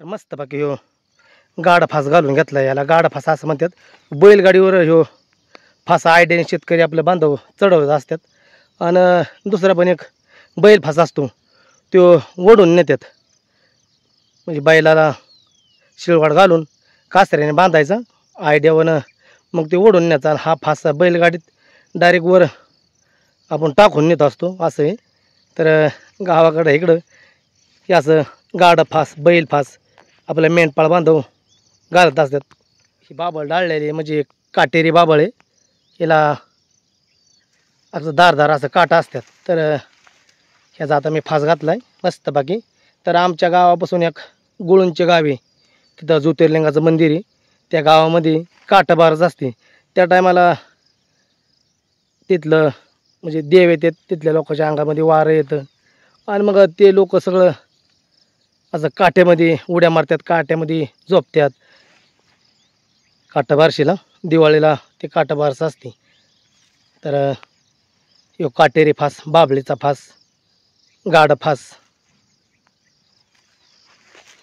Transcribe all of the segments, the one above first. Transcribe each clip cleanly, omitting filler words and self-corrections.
तर मस्त बाकी ह्यो गाडा फास घालून घेतला. याला गाडा फास असं म्हणतात. बैलगाडीवर ह्यो फास आयडियाने शेतकरी आपले बांधव चढवत असतात. आणि दुसरा पण एक बैल फास असतो तो ओढून नेतात. म्हणजे बैलाला शिळवाड घालून कासऱ्याने बांधायचा आयडियावरनं मग ते ओढून न्यायचा. हा फास बैलगाडीत डायरेक्ट वर आपण टाकून नेत असतो असं आहे. तर गावाकडं इकडं हे असं गाडा फास बैल फास आपल्या मेंढपाळ बांधव घालत असतात. ही बाबळ डाळलेली म्हणजे काटेरी बाबळ आहे. हिला असं धारदार असं काटा असतात. तर ह्याचा आता मी फास घातला आहे मस्त बाकी. तर आमच्या गावापासून एक गुळूंचे गाव आहे, तिथं ज्योतिर्लिंगाचं मंदिर आहे. त्या गावामध्ये काटाबारच असते. त्या टायमाला तिथलं म्हणजे देव येतात, तिथल्या लोकांच्या अंगामध्ये वारं येतं आणि मग ते लोक सगळं असं काट्यामध्ये उड्या मारतात, काट्यामध्ये झोपतात. काटाबारशीला दिवाळीला ते काटाबारस असते. तर ह्यो काटेरी फास, बाबळीचा फास, गाड फास.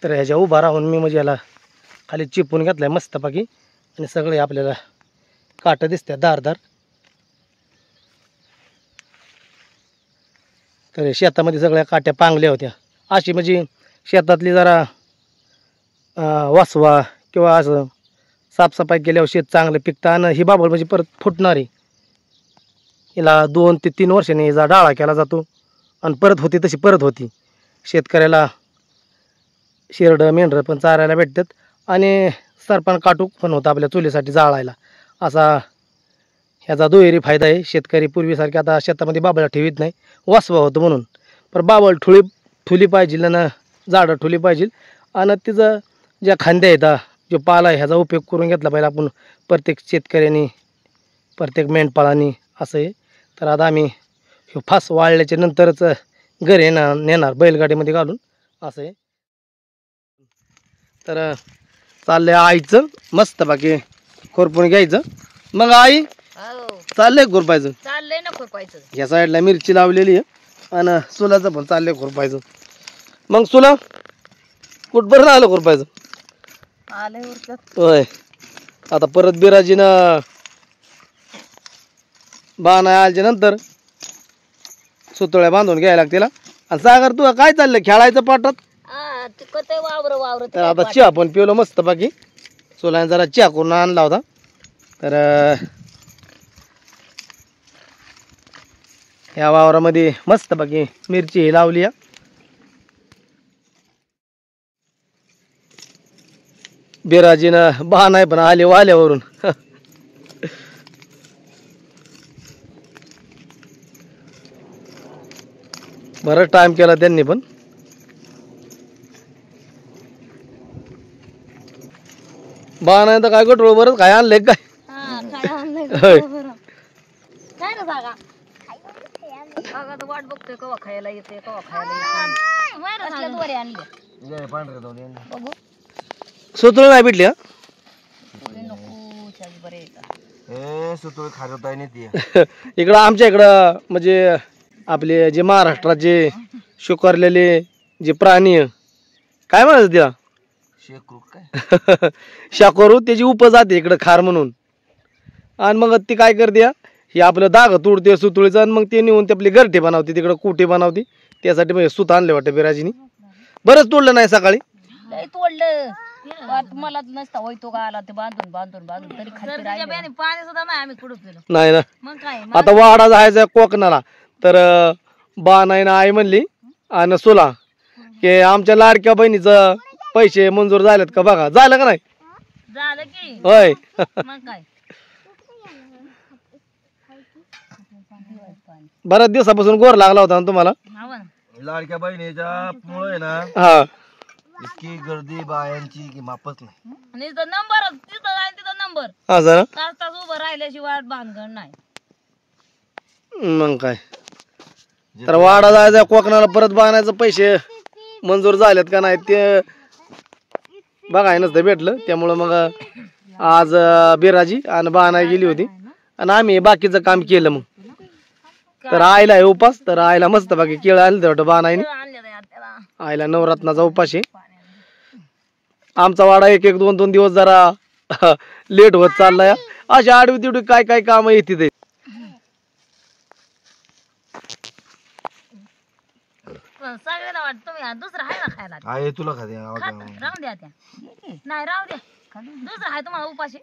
तर ह्याच्या उभा राहून मी म्हणजे याला खाली चिपून घेतला आहे मस्तपैकी. आणि सगळे आपल्याला काटं दिसतात धारदार. तर शेतामध्ये सगळ्या काट्या पांगल्या होत्या. अशी म्हणजे शेतातली जरा वासवा किंवा असं साफसफाई केल्यावर शेत चांगलं पिकतं. आणि ही बाबळ म्हणजे परत फुटणार आहे. हिला 2 ते 3 वर्षांनी हिचा डाळा केला जातो आणि परत होती तशी परत होती. शेतकऱ्याला शेरडं मेंढरं पण चारायला भेटतात आणि सरपण काटूक पण होतं आपल्या चुलीसाठी जाळायला. असा ह्याचा दुहेरी फायदा आहे. शेतकरी पूर्वीसारखे आता शेतामध्ये बाबळा ठेवीत नाही, वासवा होतं म्हणून. पण बाबळ ठुली पाहिजे आणि झाडं ठुली पाहिजे. आणि तिचं ज्या खांद्या आहेत जो पाला आहे ह्याचा उपयोग करून घेतला पाहिजे आपण प्रत्येक शेतकऱ्यांनी, प्रत्येक मेंढपाळांनी असं आहे. तर आता आम्ही हे फास वाळल्याच्या नंतरच घरी नेणार बैलगाडीमध्ये घालून असं आहे. तर चाललंय आईचं मस्त बाकी खुरपून घ्यायचं. मग आई चाललंय खुरपायचं, चाललंय ना खुरपायचं. ह्या साईडला मिरची लावलेली आहे आणि सुलाचं पण चाललंय खुरपायचं. मग सुला कुठपर्यंत आलं खुरपायचं? आलंय उरकत. होय. आता परत बिराजीनं बाणा आल्याच्या नंतर सुतळ्या बांधून घ्यायला लागतील. आणि सागर तू काय चाललंय खेळायचं पाटात? ते वावर तर आता चहा पण पिवलं मस्त बाकी. सोलाने जरा चहा करून आणला होता. तर ह्या वावरामध्ये मस्त बाकी मिरची ही लावली आहे. बिराजीनं बहाणा पण आले वाल्यावरून. बरं टाइम केला त्यांनी पण. बहाणा तर काय गटोळ बरंच काय आणलंय काय? होय. काय ना जागा जागा वाट बघतोय कवा खायला येते कवा खायला येते. बघू सुतळ नाही भेटली हा? इकडं आमच्या इकडं म्हणजे आपले जे महाराष्ट्रात जे शुकारलेले जे प्राणी काय म्हणायचं तिला शाकोरू, त्याची उपजाती इकडं खार म्हणून. आणि मग ती काय करते ही आपलं दाग तोडते सुतुळीचं आणि मग ते नेऊन ते आपली घरटे बनवते, तिकडं कुटे बनवते. त्यासाठी म्हणजे सुत आणले वाटतं बिराजीनी. बरंच तोडलं नाही सकाळी तोडलं मला नसता होय तो आला ते बांधून बांधून बांधून तरी पाणी सुद्धा नाही आम्ही कुठं पिलो नाही ना. मग काय आता वाडा जायचा कोकणाला तर बा नाही ना आई म्हणली आणि सुला की आमच्या लाडक्या बहिणीचं पैसे मंजूर झालेत का बघा. झालं का नाही? झालं की होय. मग काय बऱ्याच दिवसापासून गोर लागला होता ना तुम्हाला लाडक्या बहिणीच्या मुळे ना. हा इतकी गर्दी बायांची की मापच नाही. आणि नंबर तिथं जाईल तिथं नंबर असं ना. तास तास उभं राहिल्याशिवाय भानगड नाही. मग काय तर वाडा जायचा कोकणाला परत बांधायचं पैसे मंजूर झालेत का नाही ते बघाय नसतं भेटलं. त्यामुळं मग आज बिराजी आणि बाणाई गेली होती आणि आम्ही बाकीचं काम केलं. मग तर आईला आहे उपास, तर आईला मस्त बाकी केळं आणलं होतं बाणाईने. आईला नवरात्राचा उपास आहे. आमचा वाडा एक एक 2-2 दिवस जरा लेट होत चाललाय. अशा आडवी तिडवी काय काय काम येते ते. सगळ्याला वाटतं तुम्ही दुसरं आहे ना खायला आहे तुला खाते राहून द्या त्या नाही राहू द्या दुसरं आहे तुम्हाला उपाशी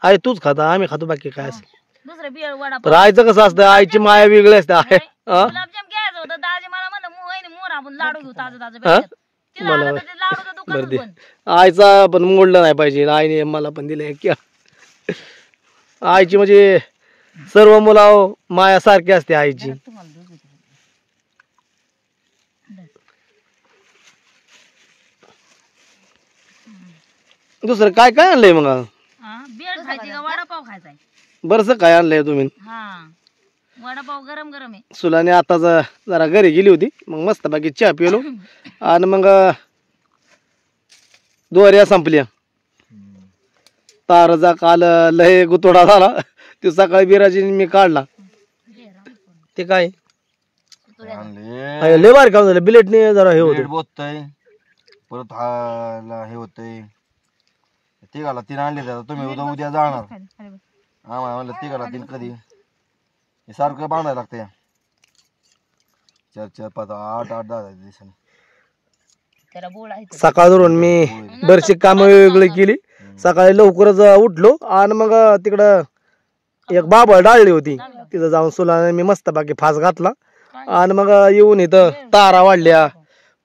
आहे तूच खाता आम्ही खातो बाकी काय असं. दुसरं बिळ वडा पण आईचं कसं असतं आईची माया वेगळी असते. आहे गुलाबजाम घ्यायचं होतं दाजी मला म्हणलं मोर आपण लाडू घेऊ ताजं ताजं भेटतात. तिला आलं तर ते लाडूचं दुकानच बंद. आईचा पण मोडलं नाही पाहिजे. आईने मला पण दिलंय की आईची म्हणजे सर्व मुला माया सारखी असते आईची. तुम्हाला दूध देते. दुसरं काय काय आणलंय मग? बेळ खायची का वडापाव खायचा आहे? बरंच काय आणलंय तुम्ही? हा वडापाव गरम गरम आहे. सुलाने आता जरा घरी गेली होती मग मस्त बाकी चहा पिलो आणि मग दोऱ्या संपल्या. तारचा काल लय गुतोडा झाला ते सकाळी बिराजीने मी काढला. ते काय आणले लय बारीक काम झालं. बिलेटने जरा हे होतं. बोतय परत हा हे होतंय ते घाला 3 आणले त्याला तुम्ही उद्या जाणार आम्हाला म्हणलं ते घाला 3 कधी हे सारखं बांधायला लागतंय 4 5 8 8 10 दिवसांनी. त्याला बोळ आहे सकाळ धरून मी बरीचशी कामं वेगळी केली. सकाळी लवकरच उठलो आणि मग तिकडं एक बाबळ डाळली होती तिथं जाऊन सुलाने मी मस्त बाकी फास घातला आणि मग येऊन इथं तारा वाढल्या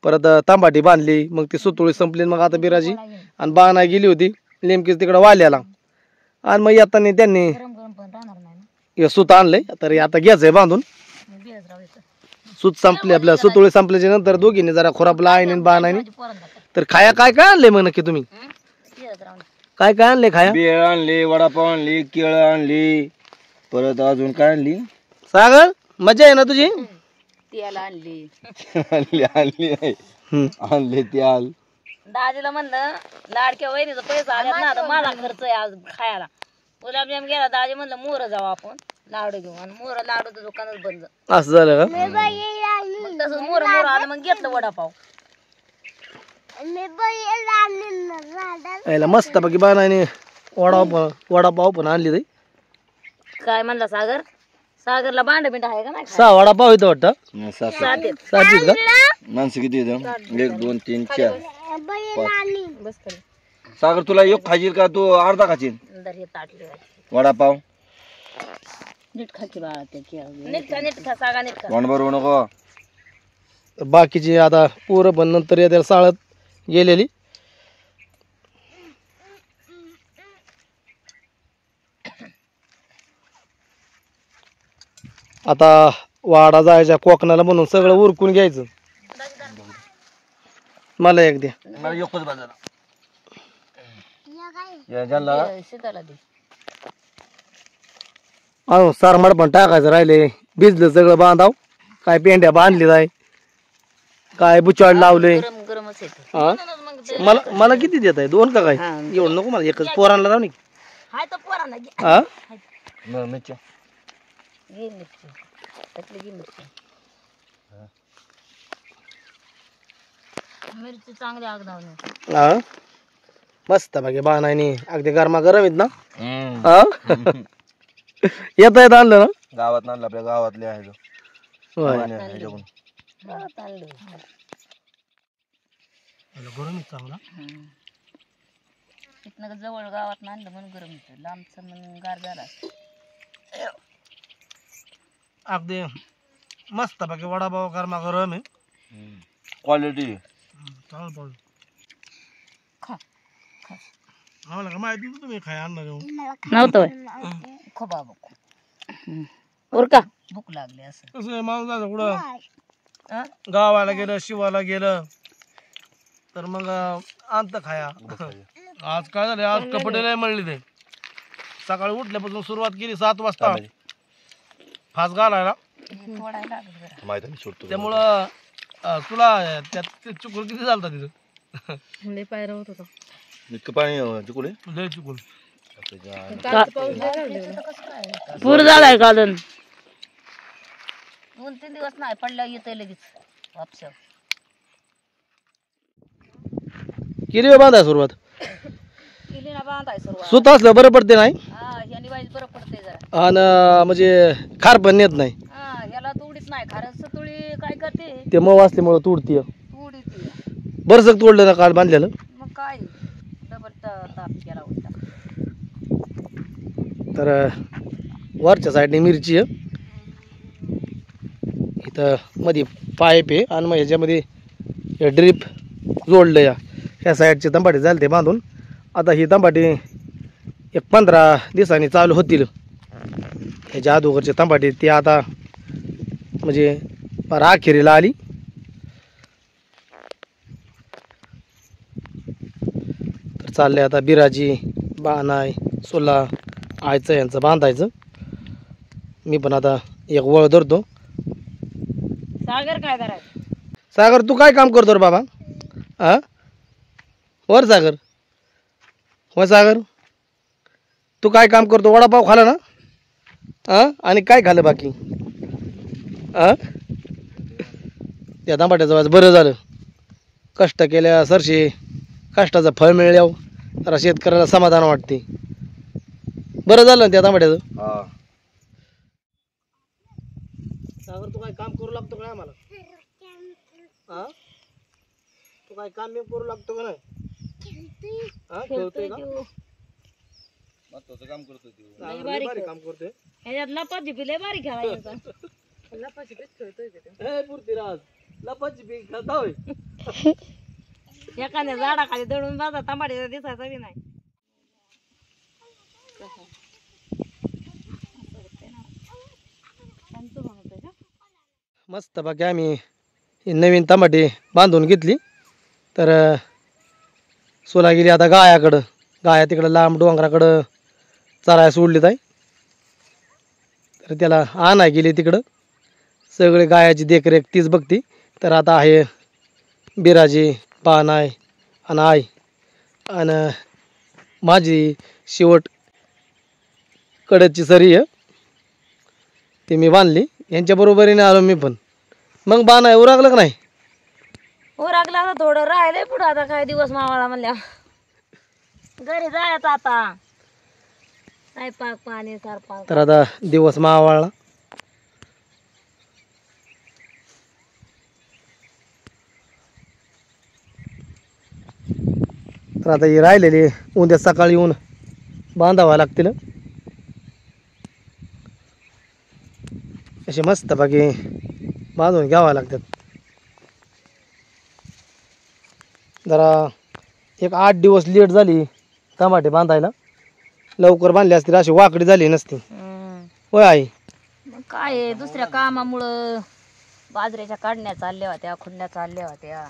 परत तांबाटी बांधली. मग ती सुतुळी संपली. मग आता बिराजी आणि बाणा गेली होती नेमकीच तिकडं वाल्याला आणि मग येताना त्यांनी गरम गरम पण राहणार नाही ना हे सूत आणलंय तर आता घ्यायचंय बांधून. मग बिळच राहायचं सूत संपली आपल्या सुतुळी संपल्याच्या नंतर दोघींनी जरा खुरापला आईने बाणाने. पोरांना तर खाया काय काय आणलंय मग नक्की तुम्ही? बिळच राहून काय काय आणलंय खाया? बेळ आणली वडापाव आणली केळं आणली परत अजून काय आणली सागर मजा आहे ना तुझी? त्याला आणली आणली आणली आणले ते आल दाजीला म्हणलं लाडक्या वहिनीचा पैसा आल्यात ना आता माझा खर्च आहे आज खायला. गुलाबजाम गेला दाजी म्हणलं मोर जाऊ आपण लाडू घेऊ आणि मोर लाडूचं दुकानच बंद. असं झालं का? मग तसंच मोर आलं मग घेतलं वडापाव. याला मस्त बाकी बाणाने वडापाव पण आणली ताई. काय म्हणला सागर? सागरला भांड बिंड आहे का नाही? 6 वडापाव येतो वाटतं. 7 आहेत. 7 आहेत का? माणसं किती येतं 1 2 3 4 बस खाली. सागर तुला एक खाशील का तू अर्धा खाशील अंदर हे ताटले वडापाव नीट खा की बाळा ते नीट खा सागा नीट खा. तोंड भरवू नको. बाकीची आता पोरं पण नंतर येत्या शाळेत गेलेली. आता वाडा जायच्या कोकणाला म्हणून सगळं उरकून घ्यायचं. मला एक द्या. मला एकच बाजारा या ज्याला शीताला दे. अहो सारमाड पण टाकायचं राहिले. भिजलं सगळं बांधाव. काय पेंड्या बांधली जाय काय बुचाड लावले. गरम गरमच येते. हा मला मला किती देत आहे 2 का काय? एवढं नको मला एकच पोरांना राव नाही. हाय तर पोरांना घे. हा मिरच्या घे मिरची. त्यातली घे मिरची. मिरची चांगली आगदावणे. हा मस्त बाकी बाणाने अगदी गरमा गरम आहेत ना. हा येता येत आणलं ना गावात आणलं आपल्या गावातले आहे होय. गरम चांगला. तिथनं जवळ गावात आणलं म्हणून गरम होतं. लांबचं म्हणून गार झाला. अगदी मस्त बाकी वडापाव गरमा गरम आहे. क्वालिटी चांगलं पाहिजे. खा खा. आम्हाला का माहिती नव्हतं तुम्ही खाय आणणार नव्हतं खो बाबा उरका भूक लागली असं. कसं आहे माणूस जायचं कुठं गावाला गेलं शिवाला गेलं तर मग आणतं खाया. आज काय झालं आज कपडे नाही मळली ते. सकाळी उठल्यापासून सुरुवात केली 7 वाजता फास घालायला. त्यामुळं तुला त्यात चुकून किती झालता तिथं? लय पायरा होत होता. इतकं पाणी चुकले लय चुकून. पूर झालाय कालन 2-3 दिवस नाही पडल्या येते लगेच वापस. केली वेळ बांधाय सुरुवात केली ना बांधाय सुरुवात. सुत असलं बरं पडते नाही हा ह्यानी वाईज बरं पडतंय जरा. आणि म्हणजे खार पण नेत नाही हा ह्याला तुडीच नाही कारण सतुळी काय करते ते मऊ असल्यामुळं तुडतीय तुडी ती. बरंच तोडलं ना काल बांधलेलं. मग काय डबल ताप केला होता. तर वरच्या साईडने मिरची आहे इथं मध्ये पाईप आहे आणि मग ह्याच्यामध्ये ड्रीप जोडलं या ह्या साईडचे तंबाटे झाले ते बांधून. आता ही तंबाटी एक 15 दिवसांनी चालू होतील. ह्याच्या अगोदरचे तंबाटे ते आता म्हणजे फार अखेरीला आली. तर चाललंय आता बिराजी बाणाय सोला आयचं यांचं बांधायचं. मी पण आता एक वळ धरतो. सागर काय करायचं. सागर तू काय काम करतो रे बाबा? हा वर सागर हो सागर तू काय काम करतो? वडापाव खाला ना? हां आणि काय खाल्लं बाकी? हां त्या तांबाट्याचं वाज बरं झालं. कष्ट केल्या सरशी कष्टाचं फळ मिळल्यावर जरा शेतकऱ्याला समाधान वाटते. बरं झालं ना त्या तांबाट्याचं. हा सागर तू काय काम करू लागतो का आम्हाला? हा तू काय काम बी करू लागतो का नाही? हा खेळतोय का? महत्वाचं काम करतो तू. सागर लय भारी काम करतोय. ह्याच्यात लपाची पिले बारीक खेळायचं. लपाची पीच खेळतोय हे पृथ्वीराज लपाची बी खाता होय. एखाद्या झाडाखाली दळून बाजा तांबाडीचा दिसायचा बी नाही. मस्त बाकी आम्ही ही नवीन टमाटे बांधून घेतली. तर सोला गेली आता गायाकडं. गाया तिकडं लांब डोंगराकडं चराय सोडलीत आहे. तर त्याला आणाय गेली तिकडं. सगळे गायाची देखरेख तीच बघती. तर आता आहे बिराजी पानाय आणि आई आणि माझी शेवट कडची सरी आहे ती मी बांधली. यांच्या बरोबरीने आलो मी पण. मग बाण आहे उरकलं का नाही? उरकला आता थोडं राहिलंय पुढं. आता काय दिवस मावाळा म्हणल्या घरी जायचं आता. स्वयंपाक पाणी सरपाक. तर आता दिवस मावळला. तर आता ही राहिलेली उद्या सकाळी येऊन बांधावा लागतील. असे मस्त बाकी बांधून घ्यावा लागतात. जरा एक 8 दिवस लेट झाली टमाटे बांधायला. लवकर बांधले असतील अशी वाकडी झाली नसती. होय आई. मग काय आहे, दुसऱ्या कामामुळं बाजऱ्याच्या काढण्या चालल्या होत्या, खुडण्या चालल्या होत्या.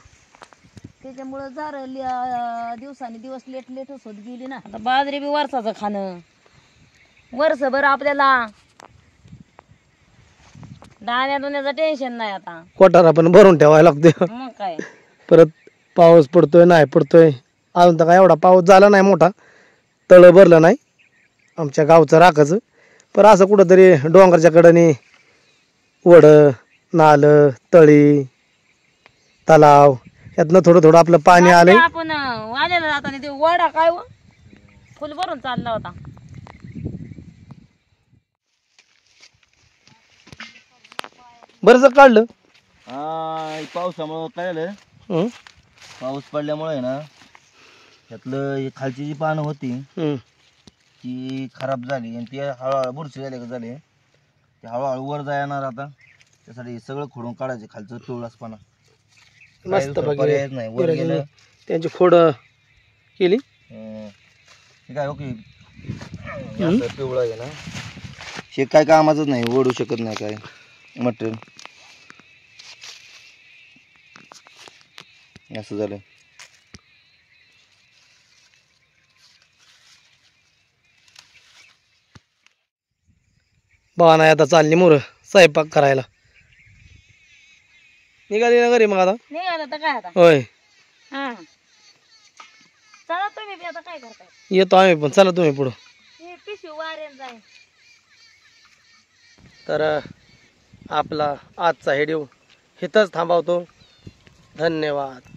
त्याच्यामुळं जरा दिवसांनी दिवस लेटच होत गेली ना. आता बाजरी बी वर्षाचं खाणं. वर्षभर आपल्याला दाण्या दुण्याचं टेन्शन नाही आता. कोटारा पण भरून ठेवायला लागते. मग काय परत पाऊस पडतोय नाही पडतोय. अजून तर काय एवढा पाऊस झाला नाही मोठा. तळं भरलं नाही आमच्या गावचं राखाचं. पण असं कुठंतरी डोंगरच्या कडेने वडं नालं तळी तलाव यातनं थोडं थोडं आपलं पाणी आलंय. आपण वाल्याला जाताना ते वडा काय फुल भरून चालला होता. बरंच काढलं. हा पावसामुळं काय झालं, हं, पाऊस पडल्यामुळे आहे ना त्यातलं ही खालची जी पानं होती हं. ती खराब झाली आणि ती हळूहळू बुरशी झाले का झाले ते हळूहळू वर जाणार. आता त्यासाठी सगळं खोडून काढायचे खालचं पिवळासपणा. मस्त पर्यायच नाही वर गेलं. त्यांची खोड केली. हे काय ओके पिवळं आहे ना हे काय कामाचंच नाही. ओढू शकत नाही काय मटेरियल. असं झालं. बाबा नाही आता चालली मोर स्वयंपाक करायला. निघाली ना घरी मग आता? निघालं तर काय आता. होय हा चला तुम्ही बी आता काय करताय. येतो आम्ही पण. चला तुम्ही पुढं. हे पिशवी वारेन जाईल. तर आपला आजचा व्हिडिओ इथंच थांबवतो. धन्यवाद.